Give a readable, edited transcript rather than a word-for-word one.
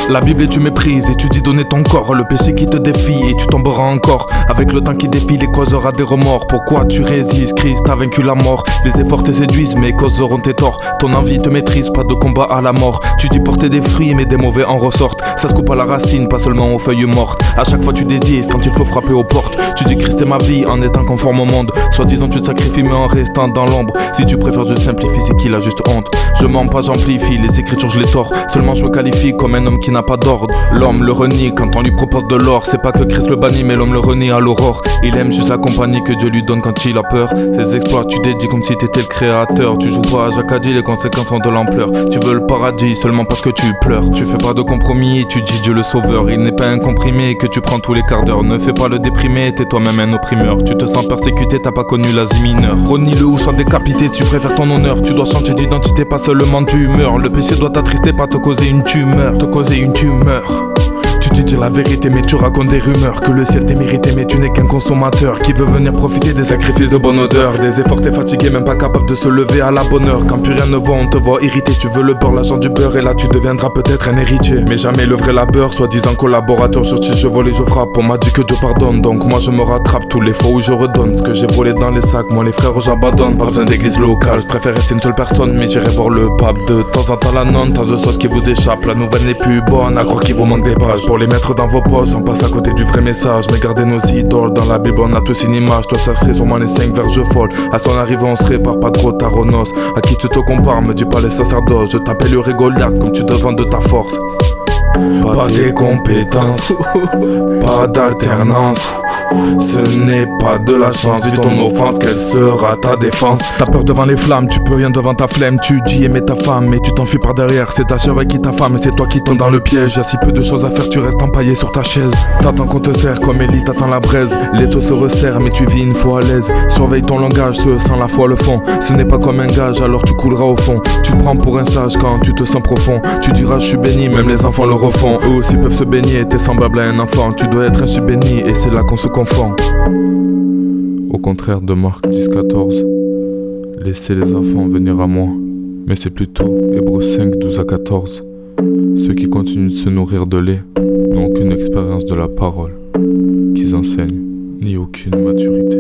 La Bible et tu méprises et tu dis donner ton corps. Le péché qui te défie et tu tomberas encore. Avec le temps qui défile et causera des remords. Pourquoi tu résistes? Christ a vaincu la mort. Les efforts te séduisent mais causeront tes torts. Ton envie te maîtrise, pas de combat à la mort. Tu dis porter des fruits mais des mauvais en ressortent. Ça se coupe à la racine, pas seulement aux feuilles mortes. À chaque fois tu désistes quand il faut frapper aux portes. Tu dis Christ est ma vie en étant conforme au monde. Soi-disant tu te sacrifies mais en restant dans l'ombre. Si tu préfères je simplifie, c'est qu'il a juste honte. Je mens pas, j'amplifie, les écritures je les tords. Seulement je me qualifie comme un homme qui n'a pas d'ordre. L'homme le renie quand on lui propose de l'or. C'est pas que Christ le bannit mais l'homme le renie à l'aurore. Il aime juste la compagnie que Dieu lui donne quand il a peur. Ses exploits tu dédies comme si t'étais le créateur. Tu joues pas à Jacadi, les conséquences ont de l'ampleur. Tu veux le paradis seulement parce que tu pleures. Tu fais pas de compromis, tu dis Dieu le sauveur. Il n'est pas un comprimé que tu prends tous les quarts d'heure. Ne fais pas le déprimé, t'es toi-même un opprimeur. Tu te sens persécuté, t'as pas connu l'Asie mineure. Renie-le ou sois décapité si tu préfères ton honneur. Tu dois changer d'identité, pas seulement d'humeur. Le péché doit t'attrister, pas te causer une tumeur. Te causer une tumeur. Tu dis la vérité mais tu racontes des rumeurs. Que le ciel t'est mérité mais tu n'es qu'un consommateur qui veut venir profiter des sacrifices de bonne odeur. Des efforts t'es fatigué, même pas capable de se lever à la bonne heure. Quand plus rien ne va on te voit irrité. Tu veux le beurre, l'argent du beurre et là tu deviendras peut-être un héritier. Mais jamais le vrai labeur, soi-disant collaborateur. Sur qui je vole et je frappe, on m'a dit que Dieu pardonne. Donc moi je me rattrape tous les fois où je redonne. Ce que j'ai volé dans les sacs, moi les frères j'abandonne. Pas besoin d'église locale, je préfère rester une seule personne. Mais j'irai voir le pape de temps en temps la nonne. Tant de sauce qui vous échappe, la nouvelle n'est plus bonne. À croire qu'il vous manque des pages pour les mettre dans vos poches, on passe à côté du vrai message. Mais gardez nos idoles, dans la Bible on a tous une image. Toi ça serait sûrement les 5 verges folles. À son arrivée on se répare pas trop tard aux noces. À qui tu te compares, me dis pas les sacerdoces. Je t'appelle le Goliath comme tu te vends de ta force. Pas des compétences, pas d'alternance. Ce n'est pas de la chance, vu ton offense, quelle sera ta défense? T'as peur devant les flammes, tu peux rien devant ta flemme. Tu dis aimer ta femme, mais tu t'enfuis par derrière. C'est ta chair qui ta femme, et c'est toi qui tombes dans le piège. Y'a si peu de choses à faire, tu restes empaillé sur ta chaise. T'attends qu'on te serre comme Élie, t'attends la braise. L'étau se resserre, mais tu vis une fois à l'aise. Surveille ton langage, ceux sans la foi le font. Ce n'est pas comme un gage, alors tu couleras au fond. Tu te prends pour un sage quand tu te sens profond. Tu diras je suis béni, même les enfants le refont. Eux aussi peuvent se baigner, t'es semblable à un enfant. Tu dois être un chien béni, et c'est là qu'on se confond. Au contraire de Marc 10-14, laissez les enfants venir à moi. Mais c'est plutôt Hébreux 5-12-14. Ceux qui continuent de se nourrir de lait n'ont aucune expérience de la parole qu'ils enseignent, ni aucune maturité.